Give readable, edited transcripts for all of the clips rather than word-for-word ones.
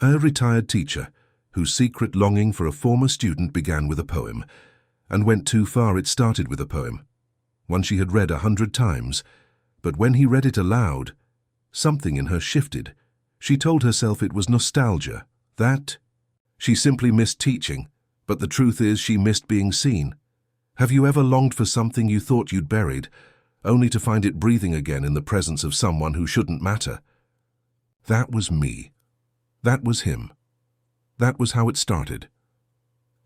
A retired teacher, whose secret longing for a former student began with a poem, and went too far it started with a poem, one she had read 100 times, but when he read it aloud, something in her shifted. She told herself it was nostalgia, that she simply missed teaching, but the truth is she missed being seen. Have you ever longed for something you thought you'd buried, only to find it breathing again in the presence of someone who shouldn't matter? That was me. That was him. That was how it started.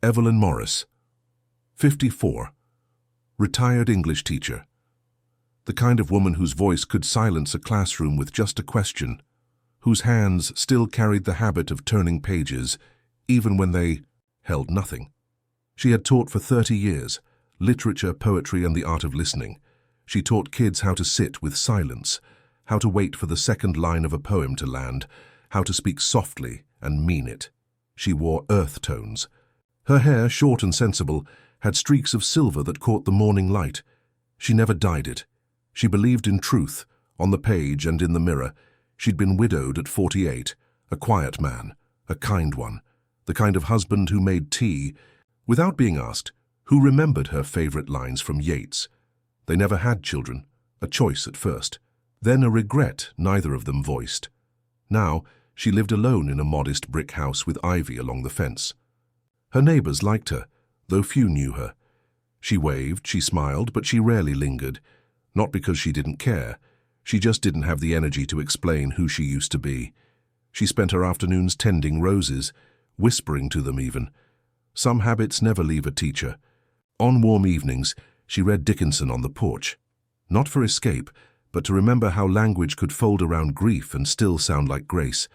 Evelyn Morris, 54, retired English teacher. The kind of woman whose voice could silence a classroom with just a question, whose hands still carried the habit of turning pages, even when they held nothing. She had taught for 30 years, literature, poetry, and the art of listening. She taught kids how to sit with silence, how to wait for the second line of a poem to land, how to speak softly and mean it. She wore earth tones. Her hair, short and sensible, had streaks of silver that caught the morning light. She never dyed it. She believed in truth, on the page and in the mirror. She'd been widowed at 48, a quiet man, a kind one, the kind of husband who made tea, without being asked, who remembered her favorite lines from Yeats. They never had children, a choice at first, then a regret neither of them voiced. Now, she lived alone in a modest brick house with ivy along the fence. Her neighbors liked her, though few knew her. She waved, she smiled, but she rarely lingered. Not because she didn't care. She just didn't have the energy to explain who she used to be. She spent her afternoons tending roses, whispering to them even. Some habits never leave a teacher. On warm evenings, she read Dickinson on the porch. Not for escape, but to remember how language could fold around grief and still sound like grace.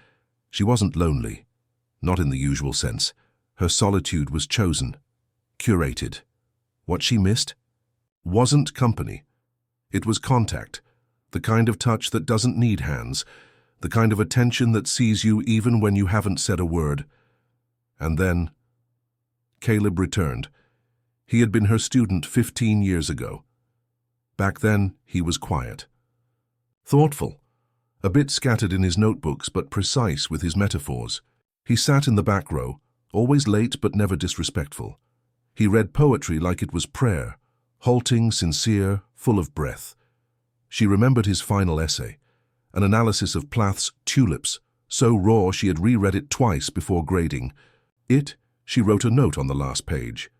She wasn't lonely. Not in the usual sense. Her solitude was chosen, curated. What she missed wasn't company. It was contact, the kind of touch that doesn't need hands, the kind of attention that sees you even when you haven't said a word. And then Caleb returned. He had been her student 15 years ago. Back then, he was quiet. Thoughtful, a bit scattered in his notebooks but precise with his metaphors. He sat in the back row, always late but never disrespectful. He read poetry like it was prayer, halting, sincere, full of breath. She remembered his final essay, an analysis of Plath's Tulips, so raw she had reread it twice before grading. She wrote a note on the last page.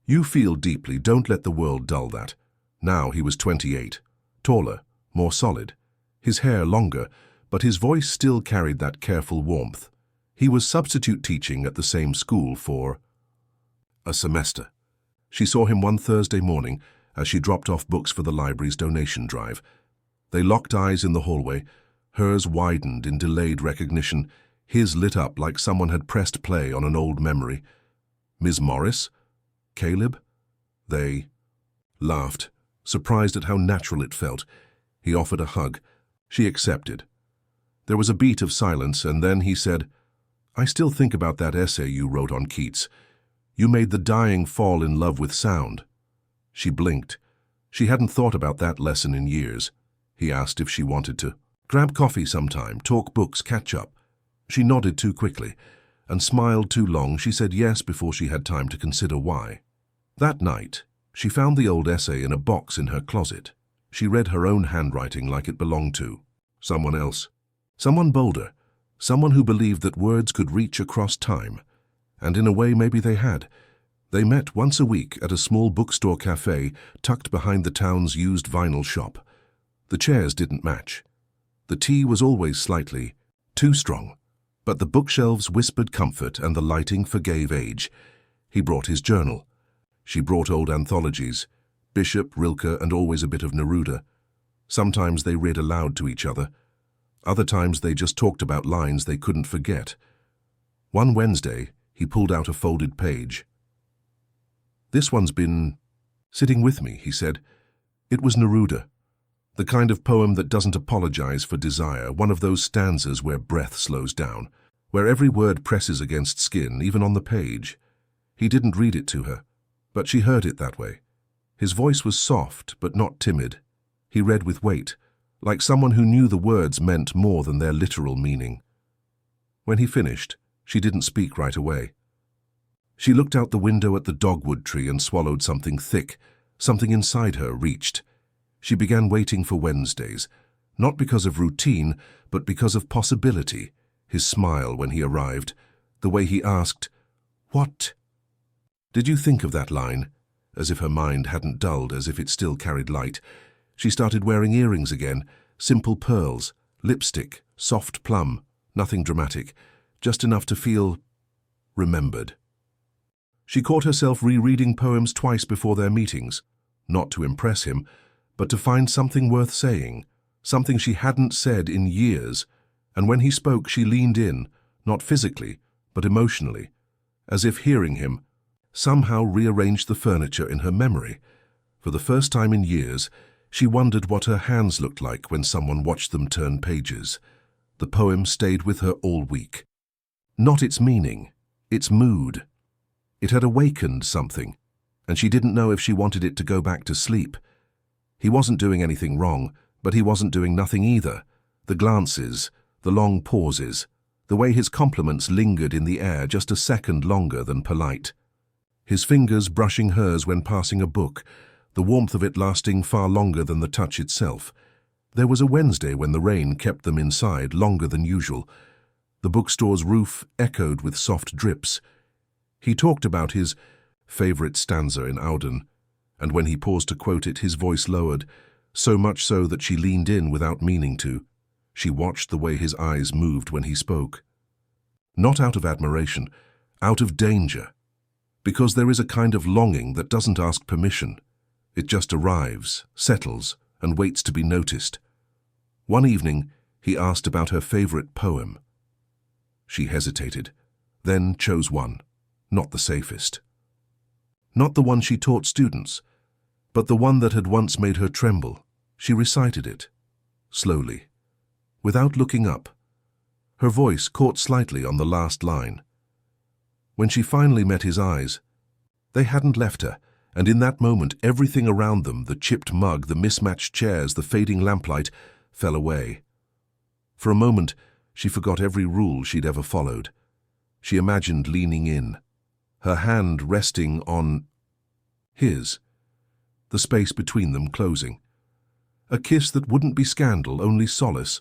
You feel deeply, don't let the world dull that. Now he was 28, taller, more solid. His hair longer, but his voice still carried that careful warmth. He was substitute teaching at the same school for a semester. She saw him one Thursday morning as she dropped off books for the library's donation drive. They locked eyes in the hallway. Hers widened in delayed recognition, his lit up like someone had pressed play on an old memory. Ms. Morris? Caleb? They laughed, surprised at how natural it felt. He offered a hug. She accepted. There was a beat of silence, and then he said, I still think about that essay you wrote on Keats. You made the dying fall in love with sound. She blinked. She hadn't thought about that lesson in years. He asked if she wanted to grab coffee sometime, talk books, catch up. She nodded too quickly and smiled too long. She said yes before she had time to consider why. That night, she found the old essay in a box in her closet. She read her own handwriting like it belonged to someone else. Someone bolder. Someone who believed that words could reach across time. And in a way, maybe they had. They met once a week at a small bookstore café tucked behind the town's used vinyl shop. The chairs didn't match. The tea was always slightly too strong, but the bookshelves whispered comfort and the lighting forgave age. He brought his journal. She brought old anthologies, Bishop, Rilke, and always a bit of Neruda. Sometimes they read aloud to each other. Other times they just talked about lines they couldn't forget. One Wednesday, he pulled out a folded page. This one's been sitting with me, he said. It was Neruda. The kind of poem that doesn't apologize for desire, one of those stanzas where breath slows down, where every word presses against skin, even on the page. He didn't read it to her, but she heard it that way. His voice was soft, but not timid. He read with weight, like someone who knew the words meant more than their literal meaning. When he finished, She didn't speak right away. She looked out the window at the dogwood tree and swallowed something thick. Something inside her reached. She began waiting for Wednesdays, not because of routine, but because of possibility. His smile when he arrived, the way he asked, "What?" Did you think of that line? As if her mind hadn't dulled, as if it still carried light. She started wearing earrings again, simple pearls, lipstick, soft plum, nothing dramatic, just enough to feel remembered. She caught herself rereading poems twice before their meetings, not to impress him, but to find something worth saying, something she hadn't said in years, and when he spoke she leaned in, not physically, but emotionally, as if hearing him somehow rearranged the furniture in her memory. For the first time in years, she wondered what her hands looked like when someone watched them turn pages. The poem stayed with her all week. Not its meaning, its mood. It had awakened something, and she didn't know if she wanted it to go back to sleep. He wasn't doing anything wrong, but he wasn't doing nothing either. The glances, the long pauses, the way his compliments lingered in the air just a second longer than polite. His fingers brushing hers when passing a book, the warmth of it lasting far longer than the touch itself. There was a Wednesday when the rain kept them inside longer than usual. The bookstore's roof echoed with soft drips. He talked about his favorite stanza in Auden, and when he paused to quote it, his voice lowered, so much so that she leaned in without meaning to. She watched the way his eyes moved when he spoke. Not out of admiration, out of danger. Because there is a kind of longing that doesn't ask permission. It just arrives, settles, and waits to be noticed. One evening, he asked about her favorite poem. She hesitated, then chose one, not the safest. Not the one she taught students, but the one that had once made her tremble. She recited it, slowly, without looking up. Her voice caught slightly on the last line. When she finally met his eyes, they hadn't left her, and in that moment everything around them, the chipped mug, the mismatched chairs, the fading lamplight, fell away. For a moment, she forgot every rule she'd ever followed. She imagined leaning in, her hand resting on his, the space between them closing. A kiss that wouldn't be scandal, only solace.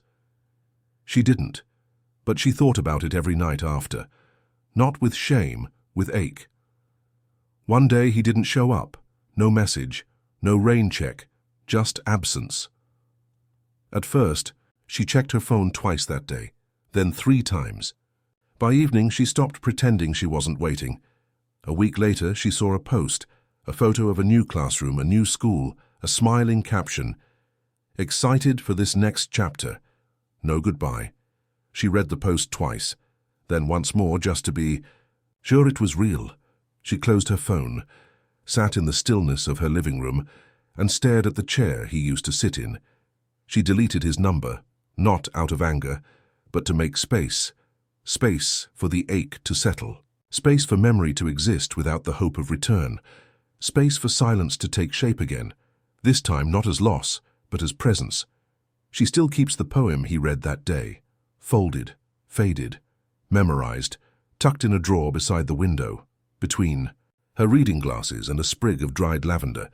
She didn't, but she thought about it every night after. Not with shame, with ache. One day he didn't show up. No message, no rain check, just absence. At first, she checked her phone twice that day, then 3 times. By evening, she stopped pretending she wasn't waiting. A week later, she saw a post, a photo of a new classroom, a new school, a smiling caption. Excited for this next chapter. No goodbye. She read the post twice, then once more just to be sure it was real. She closed her phone, sat in the stillness of her living room, and stared at the chair he used to sit in. She deleted his number, not out of anger, but to make space. Space for the ache to settle. Space for memory to exist without the hope of return. Space for silence to take shape again, this time not as loss, but as presence. She still keeps the poem he read that day, folded, faded, memorized, tucked in a drawer beside the window, between her reading glasses and a sprig of dried lavender.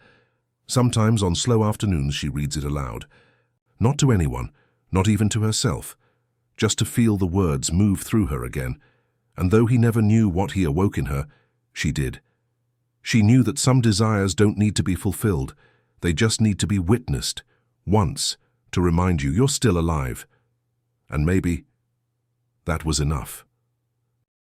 Sometimes on slow afternoons she reads it aloud. Not to anyone, not even to herself, just to feel the words move through her again. And though he never knew what he awoke in her, she did. She knew that some desires don't need to be fulfilled. They just need to be witnessed, once, to remind you you're still alive. And maybe that was enough.